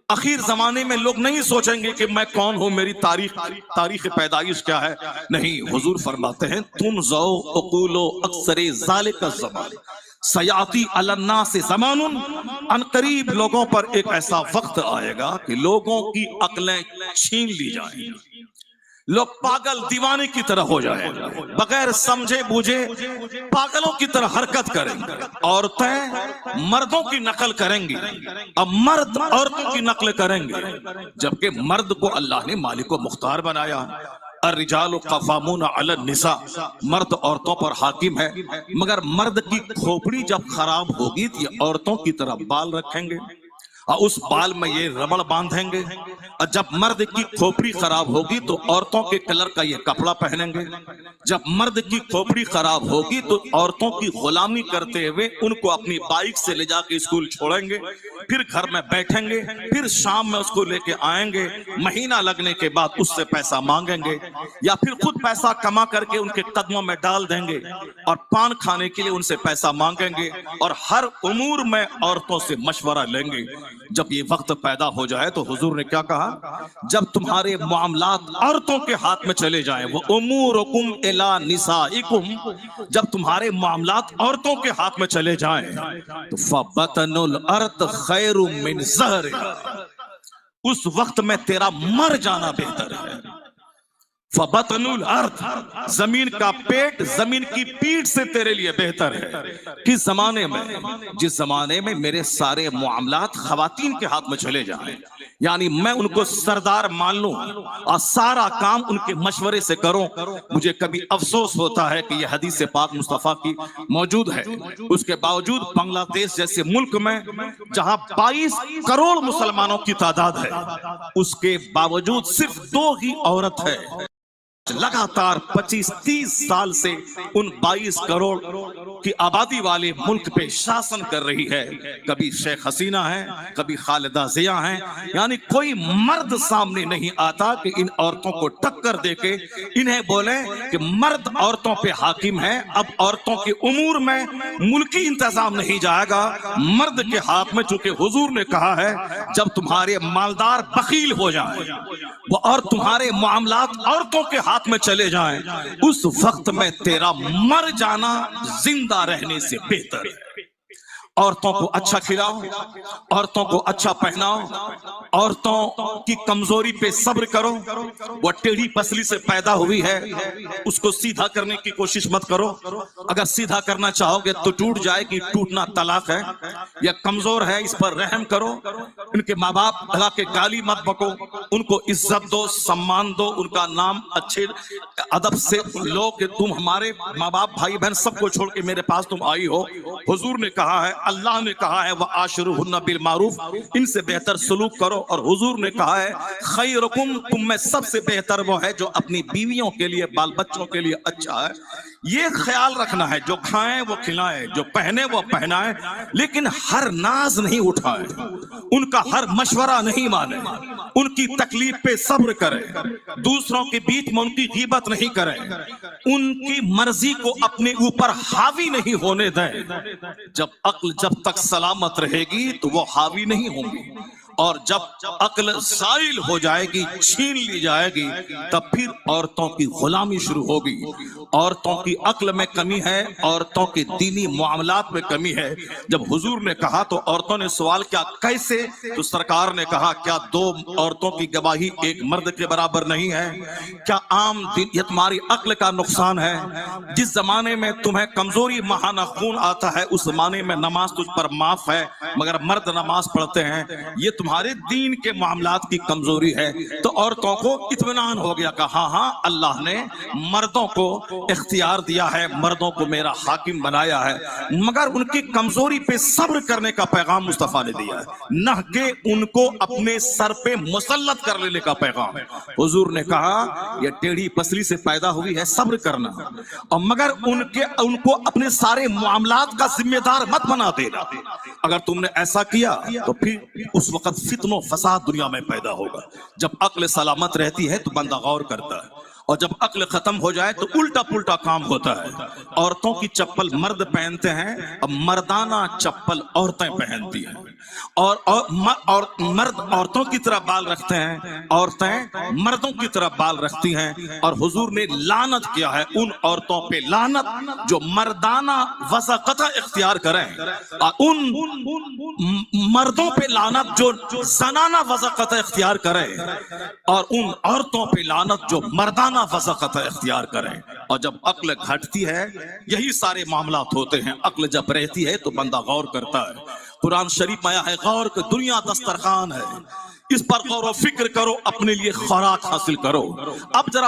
اخیر زمانے میں لوگ نہیں سوچیں گے کہ میں کون ہوں، میری تاریخ پیدائش کیا ہے. نہیں، حضور فرماتے ہیں تم زو اقولو اکثر ذالک الزمان سیاتی علی الناس زمان، ان قریب لوگوں پر ایک ایسا وقت آئے گا کہ لوگوں کی عقلیں چھین لی جائیں گی، لوگ پاگل دیوانے کی طرح ہو جائیں گے، بغیر سمجھے بوجھے پاگلوں کی طرح حرکت کریں گے. عورتیں مردوں کی نقل کریں گی، اب مرد عورتوں کی نقل کریں گے، جبکہ مرد کو اللہ نے مالک و مختار بنایا. الرجال قوامون علی النساء، مرد عورتوں پر حاکم ہے، مگر مرد کی کھوپڑی جب خراب ہوگی تو یہ عورتوں کی طرح بال رکھیں گے اور اس بال میں یہ ربڑ باندھیں گے، اور جب مرد کی کھوپڑی خراب ہوگی تو عورتوں کے کلر کا یہ کپڑا پہنیں گے. جب مرد کی کھوپڑی خراب ہوگی تو عورتوں کی غلامی کرتے ہوئے ان کو اپنی بائک سے لے جا کے اسکول چھوڑیں گے، پھر گھر میں بیٹھیں گے، پھر شام میں اس کو لے کے آئیں گے، مہینہ لگنے کے بعد اس سے پیسہ مانگیں گے، یا پھر خود پیسہ کما کر کے ان کے قدموں میں ڈال دیں گے اور پان کھانے کے لیے ان سے پیسہ مانگیں گے، اور ہر امور میں عورتوں سے مشورہ لیں گے. جب یہ وقت پیدا ہو جائے تو حضور نے کیا کہا؟ جب تمہارے معاملات عورتوں کے ہاتھ میں چلے جائیں، وہ امورکم الی نسائکم، جب تمہارے معاملات عورتوں کے ہاتھ میں چلے جائیں تو فبطن الارض خیر من ظہرها، اس وقت میں تیرا مر جانا بہتر ہے. فبطن الارض، زمین کا پیٹ زمین کی پیٹ سے تیرے لیے بہتر ہے. کس زمانے میں؟ جس زمانے میں میرے سارے معاملات خواتین کے ہاتھ میں چلے جائیں، یعنی میں ان کو سردار مان لوں اور سارا کام ان کے مشورے سے کروں. مجھے کبھی افسوس ہوتا ہے کہ یہ حدیث پاک مصطفیٰ کی موجود ہے، اس کے باوجود بنگلہ دیش جیسے ملک میں جہاں 22 کروڑ مسلمانوں کی تعداد ہے، اس کے باوجود صرف 2 ہی عورت ہے. لگاتار 25-30 سال سے ان 22 کروڑ کی آبادی والے ملک پہ شاسن کر رہی ہے. کبھی شیخ حسینہ ہے، کبھی خالدہ ضیاء ہیں، یعنی کوئی مرد سامنے نہیں آتا کہ ان عورتوں کو ٹکر دے کے انہیں بولے کہ مرد عورتوں پہ حاکم ہے، اب عورتوں کے امور میں ملکی انتظام نہیں جائے گا، مرد کے ہاتھ میں. چونکہ حضور نے کہا ہے جب تمہارے مالدار بخیل ہو جائیں اور تمہارے معاملات عورتوں کے ہاتھ میں چلے جائیں، اس وقت میں تیرا مر جانا زندہ رہنے سے بہتر ہے. عورتوں کو اچھا کھلاؤ، عورتوں کو اچھا پہناؤ، عورتوں کی کمزوری پہ صبر کرو. وہ ٹیڑھی پسلی سے پیدا ہوئی ہے، اس کو سیدھا کرنے کی کوشش مت کرو. اگر سیدھا کرنا چاہو گے تو ٹوٹ جائے گی، ٹوٹنا طلاق ہے. یا کمزور ہے، اس پر رحم کرو. ان کے ماں باپ بھلا کے گالی مت بکو، ان کو عزت دو، سمان دو، ان کا نام اچھے ادب سے لو کہ تم ہمارے ماں باپ بھائی بہن سب کو چھوڑ کے میرے پاس تم آئی ہو. حضور نے کہا ہے، اللہ نے کہا ہے وَعَاشِرُهُنَّ بِالْمَعْرُوفِ، ان سے بہتر سلوک کرو. اور حضور نے کہا ہے خیرکم، تم میں سب سے بہتر وہ ہے جو اپنی بیویوں کے لیے بال بچوں کے لیے اچھا ہے. یہ خیال رکھنا ہے، جو کھائیں وہ کھلائیں، جو پہنے وہ پہنائیں، لیکن ہر ناز نہیں اٹھائیں، ان کا ہر مشورہ نہیں مانیں، ان کی تکلیف پہ صبر کریں، دوسروں کے بیچ میں ان کی غیبت نہیں کریں، ان کی مرضی کو اپنے اوپر حاوی نہیں ہونے دیں. جب عقل جب تک سلامت رہے گی تو وہ حاوی نہیں ہوں گی، اور جب عقل زائل ہو جائے گی، چھین لی جائے گی، تب پھر عورتوں کی غلامی شروع ہوگی. عورتوں کی عقل میں کمی ہے، عورتوں کے دینی معاملات میں کمی ہے. جب حضور نے کہا تو عورتوں نے سوال کیا کیسے؟ تو سرکار نے کہا کیا 2 عورتوں کی گواہی ایک مرد کے برابر نہیں ہے؟ کیا عام یہ تمہاری عقل کا نقصان ہے؟ جس زمانے میں تمہیں کمزوری ماہانہ خون آتا ہے، اس زمانے میں نماز تجھ پر معاف ہے، مگر مرد نماز پڑھتے ہیں. یہ تمہارے دین کے معاملات کی کمزوری ہے. تو عورتوں کو اطمینان ہو گیا کہ ہاں ہاں اللہ نے مردوں کو اختیار دیا ہے، مردوں کو میرا حاکم بنایا ہے، مگر ان کی کمزوری پہ صبر کرنے کا پیغام مصطفیٰ نے دیا ہے، نہ کہ ان کو اپنے سر پہ مسلط کر لینے کا پیغام. حضور نے کہا یہ ٹیڑھی پسلی سے پیدا ہوئی ہے، صبر کرنا، اور مگر ان کو اپنے سارے معاملات کا ذمہ دار مت بنا دینا. اگر تم نے ایسا کیا تو پھر اس وقت فتن و فساد دنیا میں پیدا ہوگا. جب عقل سلامت رہتی ہے تو بندہ غور کرتا ہے، اور جب عقل ختم ہو جائے تو الٹا پلٹا کام ہوتا ہے. عورتوں کی چپل مرد پہنتے ہیں، اب مردانہ چپل عورتیں پہنتی ہیں. اور مرد عورتوں کی طرح بال رکھتے ہیں، عورتیں مردوں کی طرح بال رکھتی ہیں. اور حضور نے لعنت کیا ہے ان عورتوں پہ، لعنت جو مردانہ وضاقت اختیار کریں، اور ان مردوں پہ لعنت جو زنانہ وضاقت اختیار کریں، اور ان عورتوں پہ لعنت جو مردانہ وضاقت اختیار کریں. اور جب عقل گھٹتی ہے یہی سارے معاملات ہوتے ہیں. عقل جب رہتی ہے تو بندہ غور کرتا ہے. قرآن شریف میں آیا ہے غور کہ دنیا دسترخوان ہے، اس پر غور و فکر کرو، اپنے لیے خوراک حاصل کرو. اب ذرا